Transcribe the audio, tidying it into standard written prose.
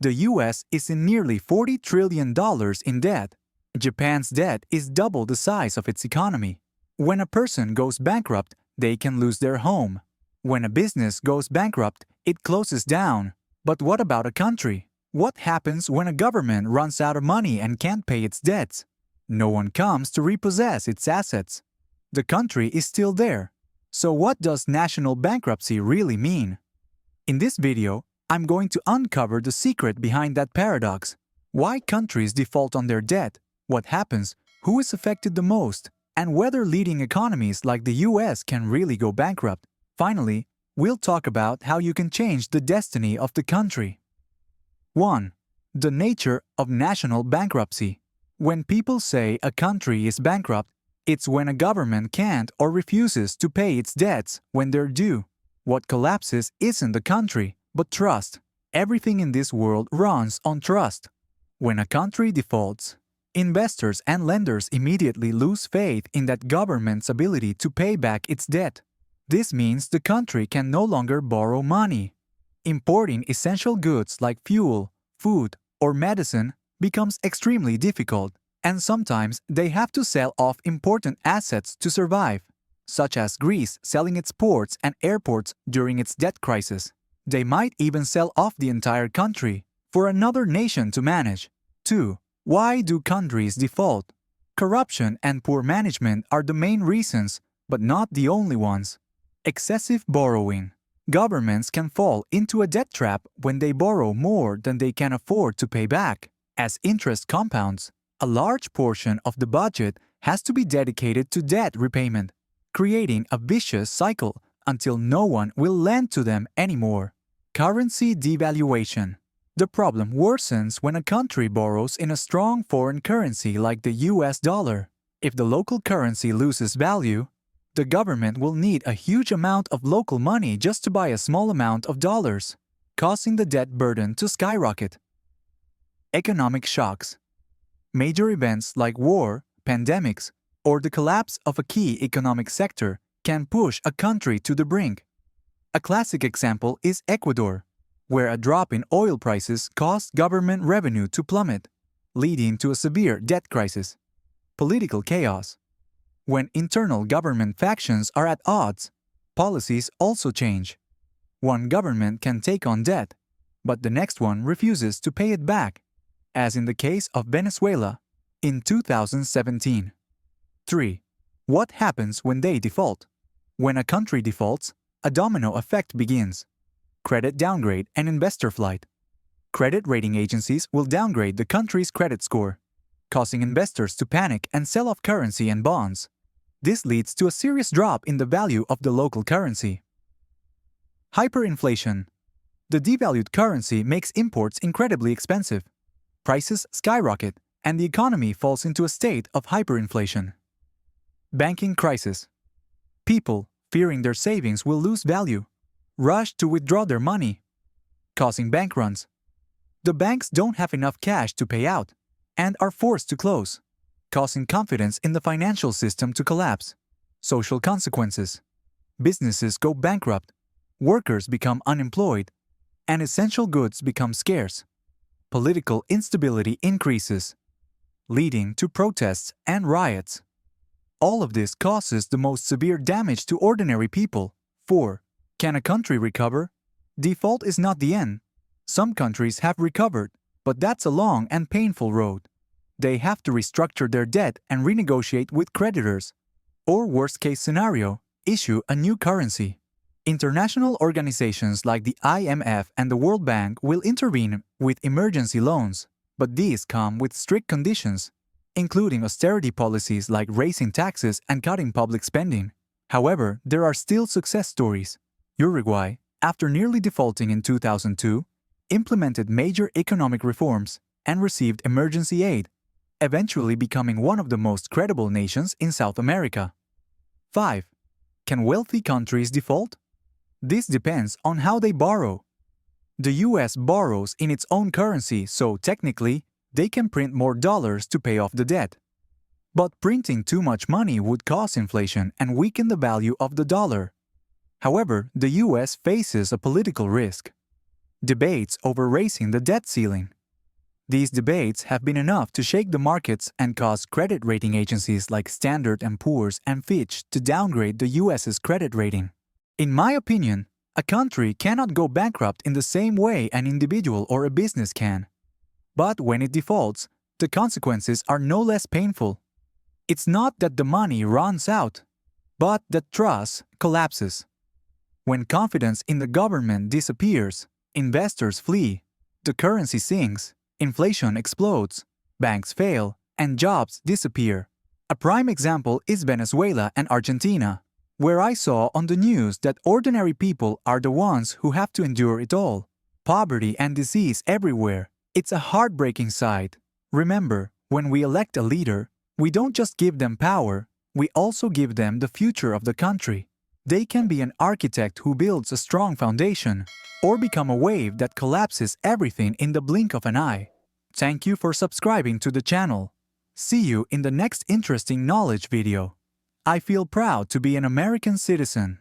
The US is in nearly $40 trillion in debt. Japan's debt is double the size of its economy. When a person goes bankrupt, they can lose their home. When a business goes bankrupt, it closes down. But what about a country? What happens when a government runs out of money and can't pay its debts? No one comes to repossess its assets. The country is still there. So what does national bankruptcy really mean? In this video, I'm going to uncover the secret behind that paradox. Why countries default on their debt, what happens, who is affected the most, and whether leading economies like the US can really go bankrupt. Finally, we'll talk about how you can change the destiny of the country. 1. The nature of national bankruptcy. When people say a country is bankrupt, it's when a government can't or refuses to pay its debts when they're due. What collapses isn't the country, but trust. Everything in this world runs on trust. When a country defaults, investors and lenders immediately lose faith in that government's ability to pay back its debt. This means the country can no longer borrow money. Importing essential goods like fuel, food, or medicine becomes extremely difficult, and sometimes they have to sell off important assets to survive, such as Greece selling its ports and airports during its debt crisis. They might even sell off the entire country for another nation to manage. 2. Why do countries default? Corruption and poor management are the main reasons, but not the only ones. Excessive borrowing. Governments can fall into a debt trap when they borrow more than they can afford to pay back. As interest compounds, a large portion of the budget has to be dedicated to debt repayment, creating a vicious cycle until no one will lend to them anymore. Currency devaluation. The problem worsens when a country borrows in a strong foreign currency like the US dollar. If the local currency loses value, the government will need a huge amount of local money just to buy a small amount of dollars, causing the debt burden to skyrocket. Economic shocks. Major events like war, pandemics, or the collapse of a key economic sector can push a country to the brink. A classic example is Ecuador, where a drop in oil prices caused government revenue to plummet, leading to a severe debt crisis. Political chaos. When internal government factions are at odds, policies also change. One government can take on debt, but the next one refuses to pay it back, as in the case of Venezuela in 2017. 3. What happens when they default? When a country defaults, a domino effect begins. Credit downgrade and investor flight. Credit rating agencies will downgrade the country's credit score, causing investors to panic and sell off currency and bonds. This leads to a serious drop in the value of the local currency. Hyperinflation. The devalued currency makes imports incredibly expensive. Prices skyrocket, and the economy falls into a state of hyperinflation. Banking crisis. People, fearing their savings will lose value, rush to withdraw their money, causing bank runs. The banks don't have enough cash to pay out and are forced to close, causing confidence in the financial system to collapse. Social consequences. Businesses go bankrupt, workers become unemployed, and essential goods become scarce. Political instability increases, leading to protests and riots. All of this causes the most severe damage to ordinary people. 4. Can a country recover? Default is not the end. Some countries have recovered, but that's a long and painful road. They have to restructure their debt and renegotiate with creditors, or worst-case scenario, issue a new currency. International organizations like the IMF and the World Bank will intervene with emergency loans, but these come with strict conditions, including austerity policies like raising taxes and cutting public spending. However, there are still success stories. Uruguay, after nearly defaulting in 2002, implemented major economic reforms and received emergency aid, eventually becoming one of the most credible nations in South America. 5. Can wealthy countries default? This depends on how they borrow. The US borrows in its own currency, so technically, they can print more dollars to pay off the debt. But printing too much money would cause inflation and weaken the value of the dollar. However, the US faces a political risk. Debates over raising the debt ceiling. These debates have been enough to shake the markets and cause credit rating agencies like Standard & Poor's and Fitch to downgrade the US's credit rating. In my opinion, a country cannot go bankrupt in the same way an individual or a business can. But when it defaults, the consequences are no less painful. It's not that the money runs out, but that trust collapses. When confidence in the government disappears, investors flee, the currency sinks, inflation explodes, banks fail, and jobs disappear. A prime example is Venezuela and Argentina, where I saw on the news that ordinary people are the ones who have to endure it all. Poverty and disease everywhere. It's a heartbreaking sight. Remember, when we elect a leader, we don't just give them power, we also give them the future of the country. They can be an architect who builds a strong foundation, or become a wave that collapses everything in the blink of an eye. Thank you for subscribing to the channel. See you in the next interesting knowledge video. I feel proud to be an American citizen.